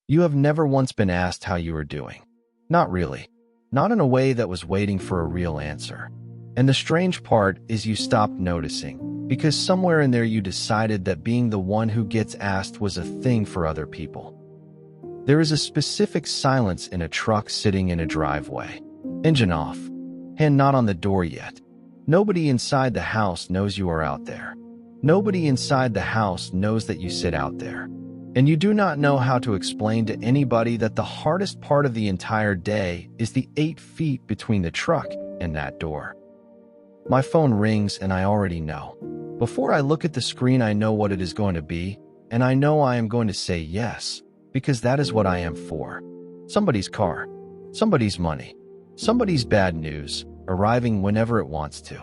You have never once been asked how you are doing. Not really. Not in a way that was waiting for a real answer. And the strange part is you stopped noticing, because somewhere in there you decided that being the one who gets asked was a thing for other people. There is a specific silence in a truck sitting in a driveway. Engine off. Hand not on the door yet. Nobody inside the house knows you are out there. Nobody inside the house knows that you sit out there. And you do not know how to explain to anybody that the hardest part of the entire day is the 8 feet between the truck and that door. My phone rings and I already know. Before I look at the screen, I know what it is going to be, and I know I am going to say yes, because that is what I am for. Somebody's car, somebody's money, somebody's bad news, arriving whenever it wants to.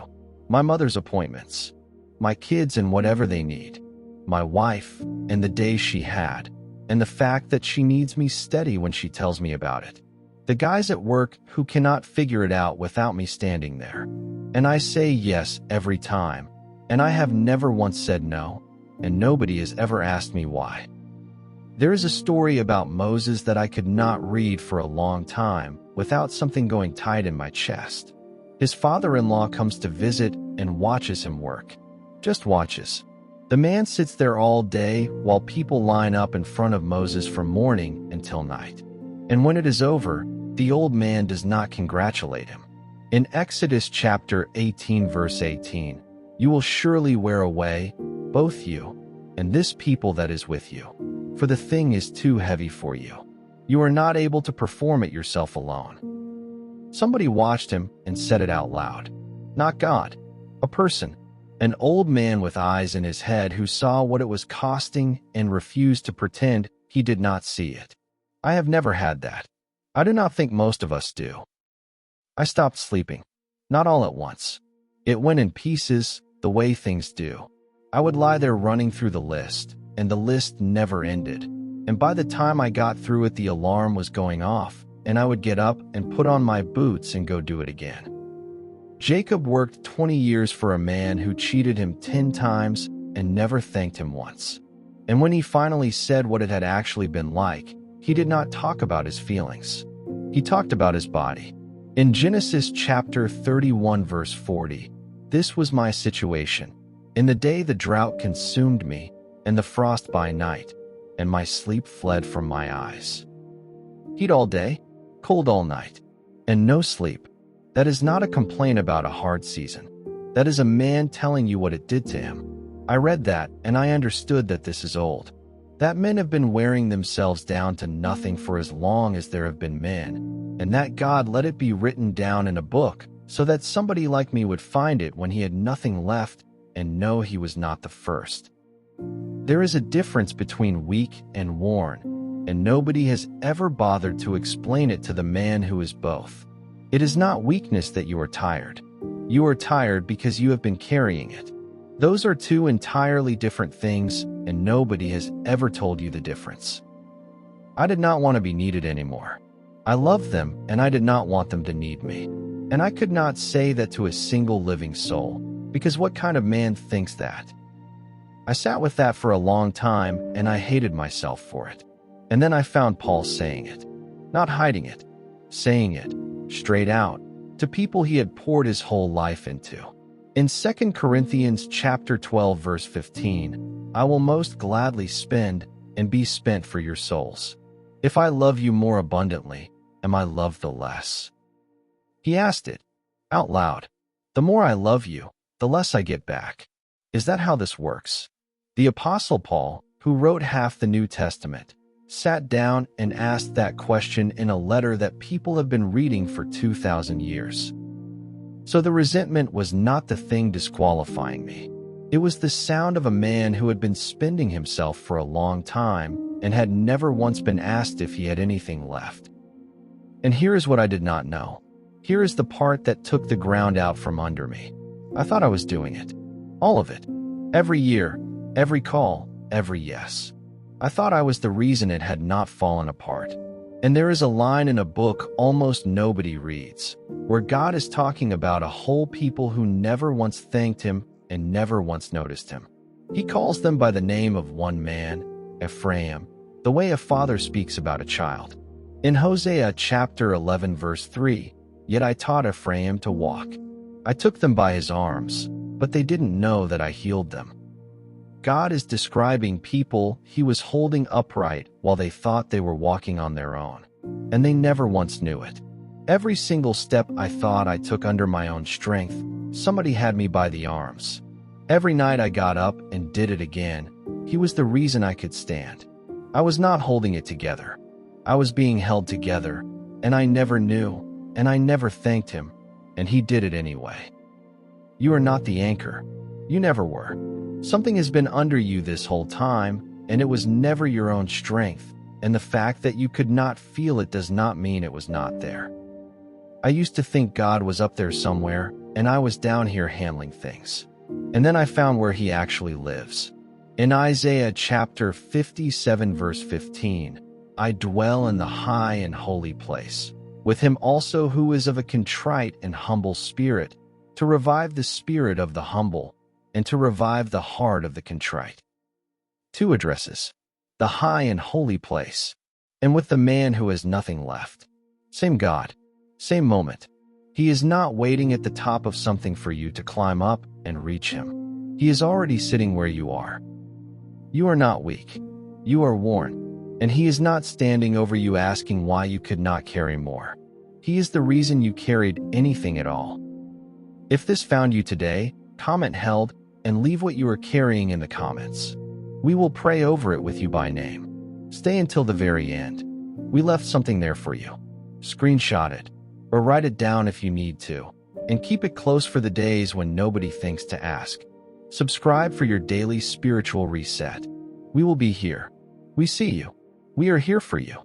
My mother's appointments, my kids and whatever they need, my wife and the day she had, and the fact that she needs me steady when she tells me about it. The guys at work who cannot figure it out without me standing there. And I say yes every time, and I have never once said no, and nobody has ever asked me why. There is a story about Moses that I could not read for a long time without something going tight in my chest. His father-in-law comes to visit and watches him work. Just watches. The man sits there all day while people line up in front of Moses from morning until night. And when it is over, the old man does not congratulate him. In Exodus chapter 18 verse 18, you will surely wear away, both you and this people that is with you, for the thing is too heavy for you. You are not able to perform it yourself alone. Somebody watched him and said it out loud. Not God, a person, an old man with eyes in his head who saw what it was costing and refused to pretend he did not see it. I have never had that. I do not think most of us do. I stopped sleeping. Not all at once. It went in pieces, the way things do. I would lie there running through the list, and the list never ended. And by the time I got through it, the alarm was going off, and I would get up and put on my boots and go do it again. Jacob worked 20 years for a man who cheated him 10 times and never thanked him once. And when he finally said what it had actually been like, he did not talk about his feelings. He talked about his body. In Genesis chapter 31 verse 40, this was my situation. In the day the drought consumed me, and the frost by night, and my sleep fled from my eyes. Heat all day, cold all night, and no sleep. That is not a complaint about a hard season. That is a man telling you what it did to him. I read that, and I understood that this is old. That men have been wearing themselves down to nothing for as long as there have been men, and that God let it be written down in a book so that somebody like me would find it when he had nothing left and know he was not the first. There is a difference between weak and worn, and nobody has ever bothered to explain it to the man who is both. It is not weakness that you are tired. You are tired because you have been carrying it. Those are two entirely different things, and nobody has ever told you the difference. I did not want to be needed anymore. I loved them, and I did not want them to need me. And I could not say that to a single living soul, because what kind of man thinks that? I sat with that for a long time, and I hated myself for it. And then I found Paul saying it, not hiding it, saying it, straight out, to people he had poured his whole life into. In 2 Corinthians chapter 12 verse 15, I will most gladly spend and be spent for your souls. If I love you more abundantly, am I loved the less? He asked it, out loud. The more I love you, the less I get back. Is that how this works? The Apostle Paul, who wrote half the New Testament, sat down and asked that question in a letter that people have been reading for 2,000 years. So the resentment was not the thing disqualifying me. It was the sound of a man who had been spending himself for a long time and had never once been asked if he had anything left. And here is what I did not know. Here is the part that took the ground out from under me. I thought I was doing it. All of it. Every year, every call, every yes. I thought I was the reason it had not fallen apart. And there is a line in a book almost nobody reads, where God is talking about a whole people who never once thanked him and never once noticed him. He calls them by the name of one man, Ephraim, the way a father speaks about a child. In Hosea chapter 11 verse 3, "Yet I taught Ephraim to walk. I took them by his arms, but they didn't know that I healed them." God is describing people he was holding upright while they thought they were walking on their own, and they never once knew it. Every single step I thought I took under my own strength, somebody had me by the arms. Every night I got up and did it again. He was the reason I could stand. I was not holding it together. I was being held together, and I never knew, and I never thanked him, and he did it anyway. You are not the anchor. You never were. Something has been under you this whole time, and it was never your own strength, and the fact that you could not feel it does not mean it was not there. I used to think God was up there somewhere, and I was down here handling things. And then I found where he actually lives. In Isaiah chapter 57 verse 15, "I dwell in the high and holy place, with him also who is of a contrite and humble spirit, to revive the spirit of the humble, and to revive the heart of the contrite." Two addresses: the high and holy place, and with the man who has nothing left. Same God, same moment. He is not waiting at the top of something for you to climb up and reach him. He is already sitting where you are. You are not weak. You are worn, and he is not standing over you asking why you could not carry more. He is the reason you carried anything at all. If this found you today, comment held and leave what you are carrying in the comments. We will pray over it with you by name. Stay until the very end. We left something there for you. Screenshot it, or write it down if you need to, and keep it close for the days when nobody thinks to ask. Subscribe for your daily spiritual reset. We will be here. We see you. We are here for you.